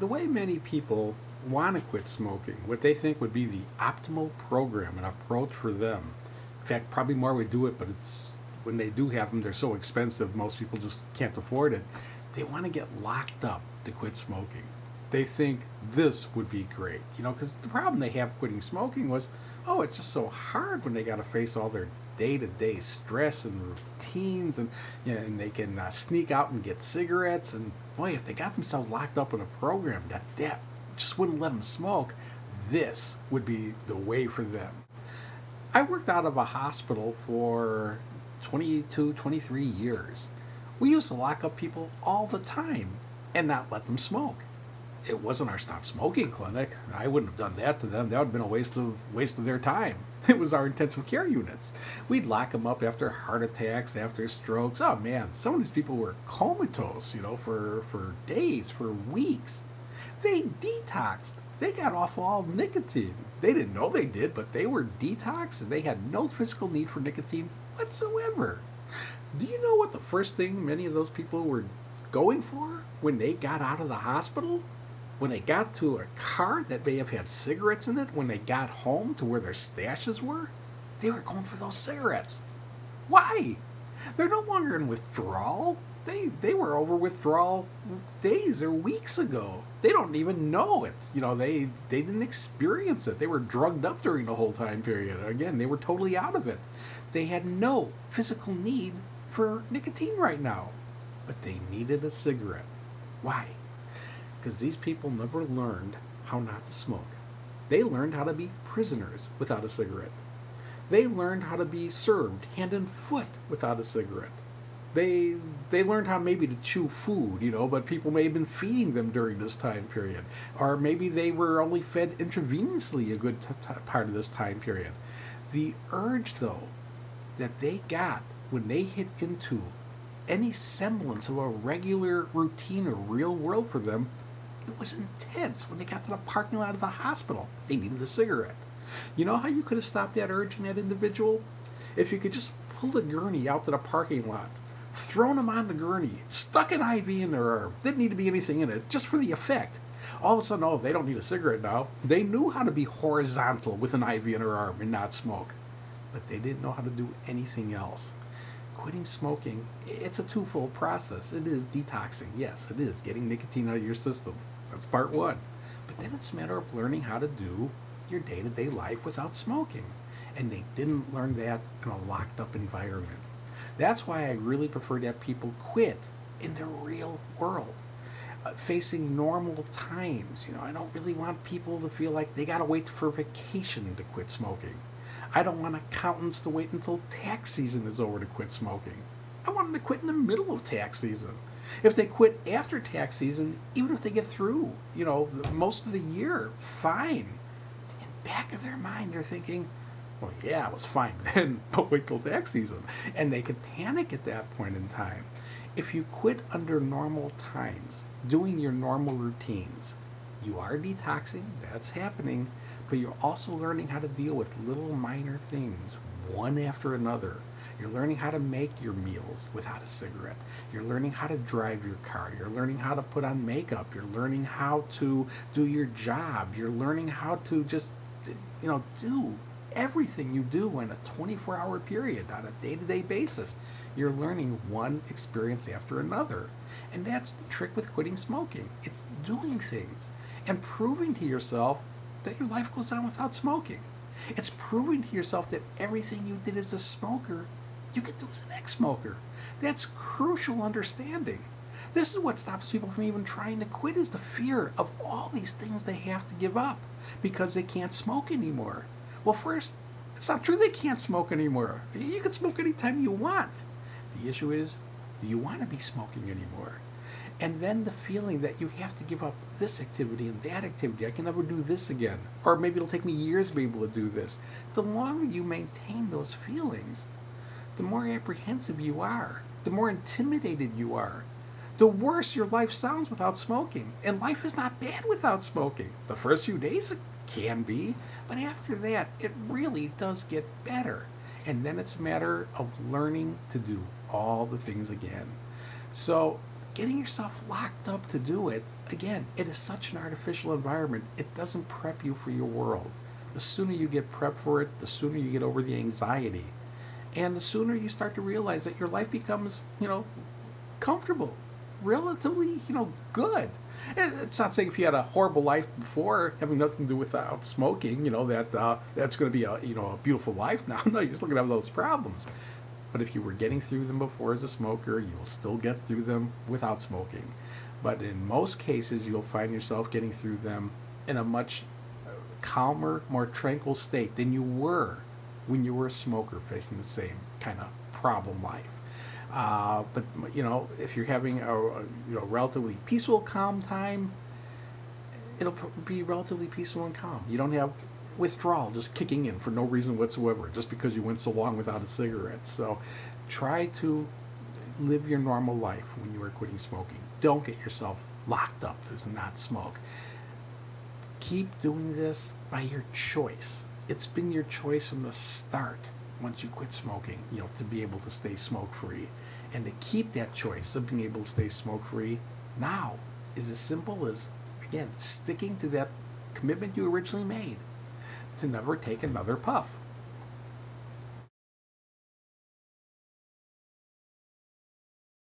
The way many people want to quit smoking, what they think would be the optimal program and approach for them. In fact, probably more would do it, but it's when they do have them, they're so expensive, most people just can't afford it. They want to get locked up to quit smoking. They think this would be great, because the problem they have quitting smoking was, oh, it's just so hard when they got to face all their day-to-day stress and routines, and they can sneak out and get cigarettes, and boy, if they got themselves locked up in a program that just wouldn't let them smoke, this would be the way for them. I worked out of a hospital for 22, 23 years. We used to lock up people all the time and not let them smoke. It wasn't our stop smoking clinic. I wouldn't have done that to them. That would have been a waste of their time. It was our intensive care units. We'd lock them up after heart attacks, after strokes. Oh man, some of these people were comatose, for days, for weeks. They detoxed. They got off all nicotine. They didn't know they did, but they were detoxed and they had no physical need for nicotine whatsoever. Do you know what the first thing many of those people were going for when they got out of the hospital? When they got to a car that may have had cigarettes in it, when they got home to where their stashes were, they were going for those cigarettes. Why? They're no longer in withdrawal. They were over withdrawal days or weeks ago. They don't even know it. They didn't experience it. They were drugged up during the whole time period. Again, they were totally out of it. They had no physical need for nicotine right now, but they needed a cigarette. Why? Because these people never learned how not to smoke. They learned how to be prisoners without a cigarette. They learned how to be served hand and foot without a cigarette. They learned how maybe to chew food, but people may have been feeding them during this time period. Or maybe they were only fed intravenously a good part of this time period. The urge, though, that they got when they hit into any semblance of a regular routine or real world for them, it was intense. When they got to the parking lot of the hospital, they needed a cigarette. You know how you could have stopped that urge in that individual? If you could just pull the gurney out to the parking lot, thrown them on the gurney, stuck an IV in their arm, didn't need to be anything in it, just for the effect. All of a sudden, oh, they don't need a cigarette now. They knew how to be horizontal with an IV in their arm and not smoke. But they didn't know how to do anything else. Quitting smoking, it's a twofold process. It is detoxing. Yes, it is getting nicotine out of your system. That's part one. But then it's a matter of learning how to do your day-to-day life without smoking. And they didn't learn that in a locked-up environment. That's why I really prefer that people quit in the real world, facing normal times. I don't really want people to feel like they got to wait for vacation to quit smoking. I don't want accountants to wait until tax season is over to quit smoking. I want them to quit in the middle of tax season. If they quit after tax season, even if they get through, most of the year, fine. In the back of their mind, they're thinking, well, yeah, it was fine then, but wait till tax season. And they could panic at that point in time. If you quit under normal times, doing your normal routines, you are detoxing, that's happening, but you're also learning how to deal with little minor things, one after another. You're learning how to make your meals without a cigarette. You're learning how to drive your car. You're learning how to put on makeup. You're learning how to do your job. You're learning how to just, do everything you do in a 24-hour period on a day-to-day basis. You're learning one experience after another. And that's the trick with quitting smoking. It's doing things and proving to yourself that your life goes on without smoking. It's proving to yourself that everything you did as a smoker, you can do as an ex-smoker. That's crucial understanding. This is what stops people from even trying to quit, is the fear of all these things they have to give up because they can't smoke anymore. Well, first, it's not true they can't smoke anymore. You can smoke anytime you want. The issue is, do you want to be smoking anymore? And then the feeling that you have to give up this activity and that activity. I can never do this again. Or maybe it'll take me years to be able to do this. The longer you maintain those feelings, the more apprehensive you are, the more intimidated you are, the worse your life sounds without smoking. And life is not bad without smoking. The first few days it can be, but after that it really does get better. And then it's a matter of learning to do all the things again. So getting yourself locked up to do it, again, it is such an artificial environment. It doesn't prep you for your world. The sooner you get prepped for it, the sooner you get over the anxiety. And the sooner you start to realize that your life becomes, comfortable, relatively, good. It's not saying if you had a horrible life before, having nothing to do without smoking, that's going to be a beautiful life now. No, you're just looking at those problems. But if you were getting through them before as a smoker, you'll still get through them without smoking. But in most cases, you'll find yourself getting through them in a much calmer, more tranquil state than you were when you were a smoker facing the same kind of problem life. But if you're having a relatively peaceful, calm time, it'll be relatively peaceful and calm. You don't have withdrawal just kicking in for no reason whatsoever, just because you went so long without a cigarette. So try to live your normal life when you are quitting smoking. Don't get yourself locked up to not smoke. Keep doing this by your choice. It's been your choice from the start once you quit smoking, to be able to stay smoke-free. And to keep that choice of being able to stay smoke-free now is as simple as, again, sticking to that commitment you originally made to never take another puff.